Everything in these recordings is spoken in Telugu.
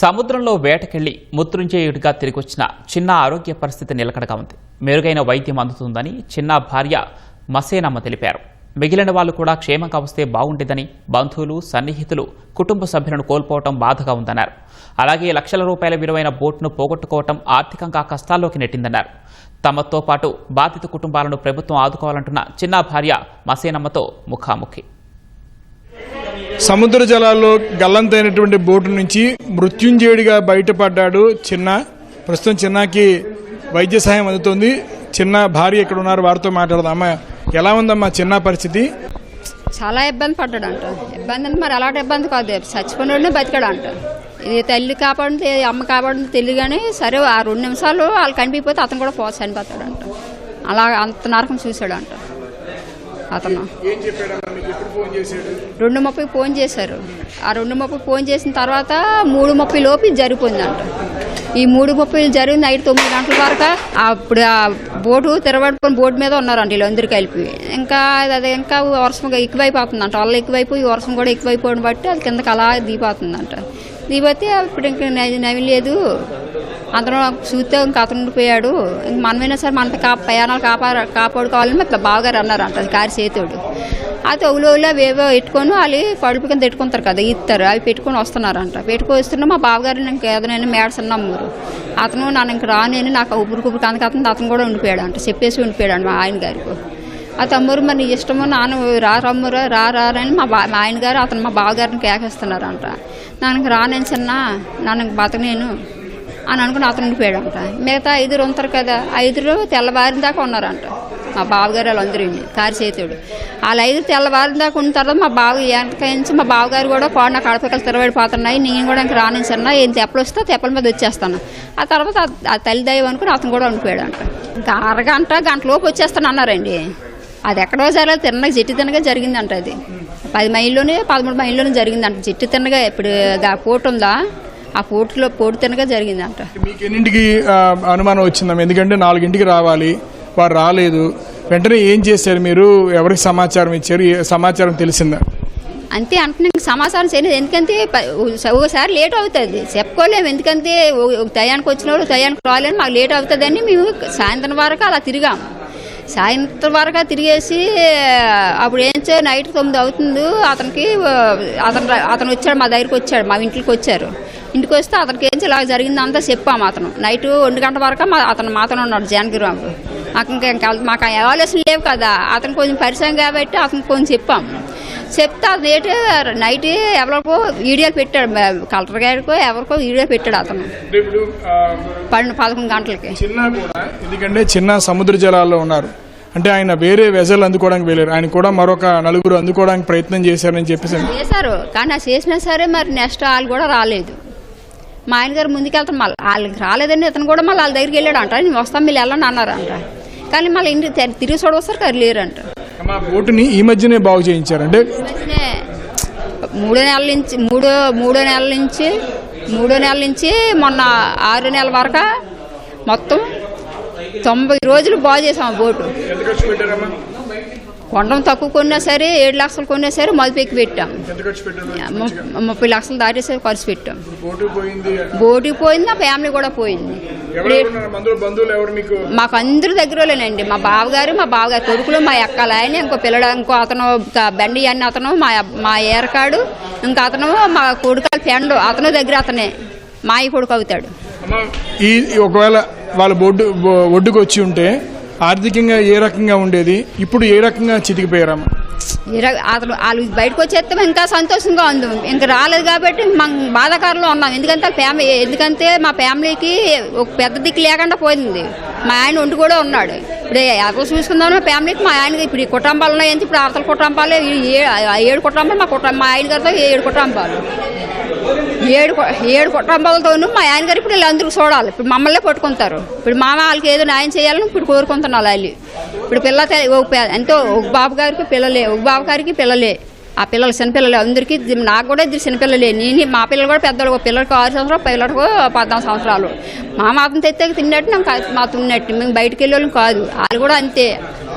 సముద్రంలో వేటకెళ్లి ముత్తుంచేయుడిగా తిరిగొచ్చిన చిన్న ఆరోగ్య పరిస్థితి నిలకడగా ఉంది. మెరుగైన వైద్యం అందుతుందని చిన్న భార్య మసేనమ్మ తెలిపారు. మిగిలిన వాళ్లు కూడా క్షేమంగా వస్తే బాగుండేదని బంధువులు, సన్నిహితులు, కుటుంబ సభ్యులను కోల్పోవడం బాధగా ఉందన్నారు. అలాగే లక్షల రూపాయల విలువైన బోట్ను పోగొట్టుకోవడం ఆర్థికంగా కష్టాల్లోకి నెట్టిందన్నారు. తమతో పాటు బాధిత కుటుంబాలను ప్రభుత్వం ఆదుకోవాలంటున్న చిన్న భార్య మసేనమ్మతో ముఖాముఖి. సముద్ర జలాల్లో గల్లంతైనటువంటి బోటు నుంచి మృత్యుంజయుడిగా బయటపడ్డాడు చిన్న. ప్రస్తుతం చిన్నకి వైద్య సహాయం అందుతోంది. చిన్న భార్య ఇక్కడ ఉన్నారు, వారితో మాట్లాడదాం. అమ్మ, ఎలా ఉందమ్మా చిన్న పరిస్థితి? చాలా ఇబ్బంది పడ్డాడంట. ఇబ్బంది అంటే మరి అలాంటి ఇబ్బంది కాదు, చచ్చిపోయిన బతికాడంట. ఇది తల్లి కాపాడింది, అమ్మ కాపాడింది తెలియదు. కానీ సరే ఆ 2 నిమిషాలు వాళ్ళు కనిపిపోతే అతను కూడా చనిపోతాడంట. అలా అంత నరకం చూశాడంట. అతను 2:30 ఫోన్ చేశారు. ఆ 2:30 ఫోన్ చేసిన తర్వాత 3:30 లోపు జరిగిపోయిందంట. ఈ 3:30 జరిగింది నైట్ 9 గంటల వరకు. అప్పుడు ఆ బోటు తిరగబడుకొని బోటు మీద ఉన్నారంట వీళ్ళందరూ కలిపి. ఇంకా ఇంకా వర్షం ఎక్కువైపోతుందంట. వల్ల ఎక్కువైపోయి వర్షం కూడా ఎక్కువైపోవడం బట్టి అది కిందకి అలా దిగిపోతుందంట. దిగిపోతే ఇప్పుడు ఇంక నవ్వి లేదు, అందరూ చూస్తే ఇంకా అతను ఉండిపోయాడు. ఇంక మనమైనా సరే మన ప్రయాణాలు కాపాడుకోవాలని మా బావగారు అన్నారంట. అది కారి చేతుడు అయితే ఒవులో వేవో పెట్టుకొని వాళ్ళు పడుపు కింద పెట్టుకుంటారు కదా, ఇస్తారు. అవి పెట్టుకొని వస్తున్నారంట. పెట్టుకొని వస్తున్నా మా బావగారు ఇంక ఏదైనా మేడసన్న అమ్మూరు అతను నన్ను ఇంక రానేని నాకు ఉబ్బురు కందకతుంది. అతను కూడా ఉండిపోయాడు అంట. చెప్పేసి ఉండిపోయాడు మా ఆయన గారికి. ఆ తమ్మురు మరి నీ ఇష్టమో నాన్న రారమ్మురా రారని మా ఆయన గారు అతను మా బావగారిని కేకేస్తున్నారంట. నన్ను రానేని చిన్న నన్ను బతకనేను అని అనుకుని అతను ఉండిపోయాడంట. మిగతా 5 ఉంటారు కదా, 5 తెల్లవారిన దాకా ఉన్నారంట. మా బావగారు వాళ్ళందరూ కారి చేతుడు వాళ్ళ 5 తెల్లవారిన దాకా ఉన్న తర్వాత మా బావ వెనకరించి మా బావగారు కూడా కోడ కడపకలు తిరబడిపోతున్నాయి, నేను కూడా ఇంక రానించన్నా ఏం తెప్పలు వస్తే తెప్పల మీద వచ్చేస్తాను. ఆ తర్వాత ఆ తల్లి దైవం అనుకుని అతను కూడా ఉండిపోయాడంట. ఇంకా గంట లోపు వచ్చేస్తాను అన్నారండి. అది ఎక్కడో జరగదు, తిన్నగా చెట్టు తిన్నగా జరిగిందంట. అది 10 మైళ్ళలోనే 13 మైళ్ళలోనే జరిగిందంట. చెట్టు తిన్నగా ఇప్పుడు పోటు ఉందా, ఆ పోటు తిన్నగా జరిగిందంట. మీకు ఎన్నింటికి అనుమానం వచ్చిందమ్మా? ఎందుకంటే 4ంటికి రావాలి, వారు రాలేదు. వెంటనే ఏం చేశారు మీరు? ఎవరికి సమాచారం ఇచ్చారు? సమాచారం తెలిసిందా? అంతే అంటే సమాచారం చేయలేదు. ఎందుకంటే ఒకసారి లేట్ అవుతుంది, చెప్పుకోలేము. ఎందుకంటే టయానికి వచ్చిన వాళ్ళు టయానికి రాలేని మాకు లేట్ అవుతుందని మేము సాయంత్రం వరకు అలా తిరిగాము. సాయంత్రం వరకు తిరిగేసి అప్పుడు ఏం చేయాలి, నైట్ 9 అవుతుంది. అతను వచ్చాడు, మా దగ్గరికి వచ్చాడు, మా ఇంట్లోకి వచ్చారు. ఇంటికి వస్తే అతనికి ఏం ఇలా జరిగిందంతా చెప్పాము. అతను నైట్ 1 గంట వరకు అతను మాత్రం ఉన్నాడు జానగిరాముడు. మాకు ఎవాల్యుయేషన్ లేవు కదా, అతను కొంచెం పరిచయం కాబట్టి అతనికి కొంచెం చెప్పాము. చెప్తే అతను నైట్ ఎవరికో వీడియోలు పెట్టాడు, కలెక్టర్ గారికో ఎవరికో వీడియో పెట్టాడు అతను 11 గంటలకి. ఎందుకంటే చిన్న సముద్ర జలాల్లో ఉన్నారు అంటే ఆయన వేరే వెజల్ అందుకోవడానికి వెళ్ళారు. ఆయన కూడా మరొక 4 అందుకోవడానికి ప్రయత్నం చేశారని చేశారు. కానీ చేసినా సరే మరి నెక్స్ట్ వాళ్ళు కూడా రాలేదు. మా ఆయన గారు ముందుకెళ్తాను, మళ్ళీ వాళ్ళకి రాలేదండి. ఇతను కూడా మళ్ళీ వాళ్ళ దగ్గరికి వెళ్ళాడు అంట. నేను వస్తాం మీరు వెళ్ళండి అన్నారంట. కానీ మళ్ళీ ఇంటికి తిరిగి చూడవస్తారు కదా, లేరంట. బోటుని ఈ మధ్యనే బాగు చేయించారంటే 3 నెలల నుంచి మొన్న 6 నెలల వరకు మొత్తం 90 రోజులు బాగు చేసాం ఆ బోటు. కొండం తక్కువ కొన్నా సరే 7 లక్షలు కొన్నా సరే మొదలుపెక్కి పెట్టాం. 30 లక్షలు దాటేసరి ఖర్చు పెట్టాం. బోటు పోయింది, నా ఫ్యామిలీ కూడా పోయింది. మాకు అందరూ దగ్గరలేనండి. మా బావగారు కొడుకులు, మా అక్కల ఆయన, ఇంకో అతను బండి అని అతను మా ఏరకాడు, ఇంకా అతను మా కొడుకుల ఫ్రెండ్ అతను దగ్గర అతనే మా కొడుకు అవుతాడు. ఒకవేళ వాళ్ళ ఒడ్డుకు వచ్చి ఉంటే ఆర్థికంగా ఏ రకంగా ఉండేది? ఇప్పుడు ఏ రకంగా చితికిపోయారమ్మా? అతను వాళ్ళు బయటకు వచ్చేస్తే ఇంకా సంతోషంగా ఉంది. ఇంకా రాలేదు కాబట్టి మనం బాధాకరంలో ఉన్నాం. ఎందుకంటే మా ఫ్యామిలీకి ఒక పెద్ద దిక్కు లేకుండా పోయింది. మా ఆయన ఒంటి కూడా ఉన్నాడు. ఇప్పుడు ఎవరు చూసుకుందాం మా ఫ్యామిలీకి. మా ఆయనకి ఇప్పుడు ఈ కుటుంబాలు ఉన్నాయంటే ఇప్పుడు అవతల కుటుంబాలే 7 కుటుంబాలు. మా ఆయన గారితో 7 కుటుంబాలు. 7 కుటుంబాలతోనూ మా ఆయన గారు ఇప్పుడు వీళ్ళందరూ చూడాలి. ఇప్పుడు మమ్మల్నే పట్టుకుంటారు. ఇప్పుడు మామ వాళ్ళకి ఏదో న్యాయం చేయాలని ఇప్పుడు కోరుకుంటున్నారు వాళ్ళు. ఇప్పుడు ఎంతో ఒక బాబు గారికి పిల్లలే, ఆ పిల్లలు చిన్నపిల్లలే అందరికీ. నాకు కూడా 2 చిన్నపిల్లలే. మా పిల్లలు కూడా పెద్దలు. పిల్లలకు 6 సంవత్సరాలు, పిల్లలకు 14 సంవత్సరాలు. మా మాత్రం తెస్తే తిన్నట్టు మా తిన్నట్టు మేము బయటకు వెళ్ళేవాళ్ళం కాదు. వాళ్ళు కూడా అంతే.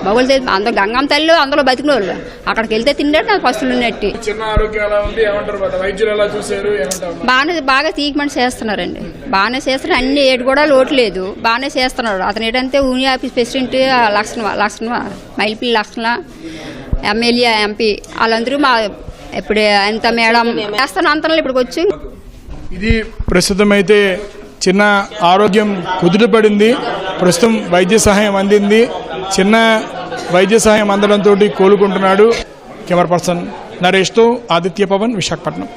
మగవాళ్ళు తెలియదు, అందరూ గంగమ్మ తల్లి అందులో బతికిన వాళ్ళు. అక్కడికి వెళ్తే తిండాడు నాకు పస్తులు ఉన్నట్టు. చిన్న ఆరోగ్యం ఎలా ఉంది ఏమంటారు, వైద్యులు ఎలా చూశారు ఏమంటారు? బాగా ట్రీట్మెంట్ చేస్తున్నారండి, బాగానే చేస్తున్నారు. అన్ని ఏడు కూడా లోటు లేదు, బాగానే చేస్తున్నాడు. అతను ఏంటంటే యూనియన్ ఆఫీస్ ప్రెసిడెంట్ లక్షణ మైల్పిల్లి లక్షణ, ఎమ్మెల్యే ఎంపీ వాళ్ళందరూ మా ఇప్పుడు ఎంత మేడం చేస్తాను అంతలో ఇప్పటికి వచ్చి. ఇది ప్రస్తుతం అయితే చిన్న ఆరోగ్యం కుదుటపడింది, ప్రస్తుతం వైద్య సహాయం అందింది. చిన్న వైద్య సహాయం అందడంతో కోలుకుంటున్నాడు. కెమెరా పర్సన్ నరేష్తో ఆదిత్య పవన్, విశాఖపట్నం.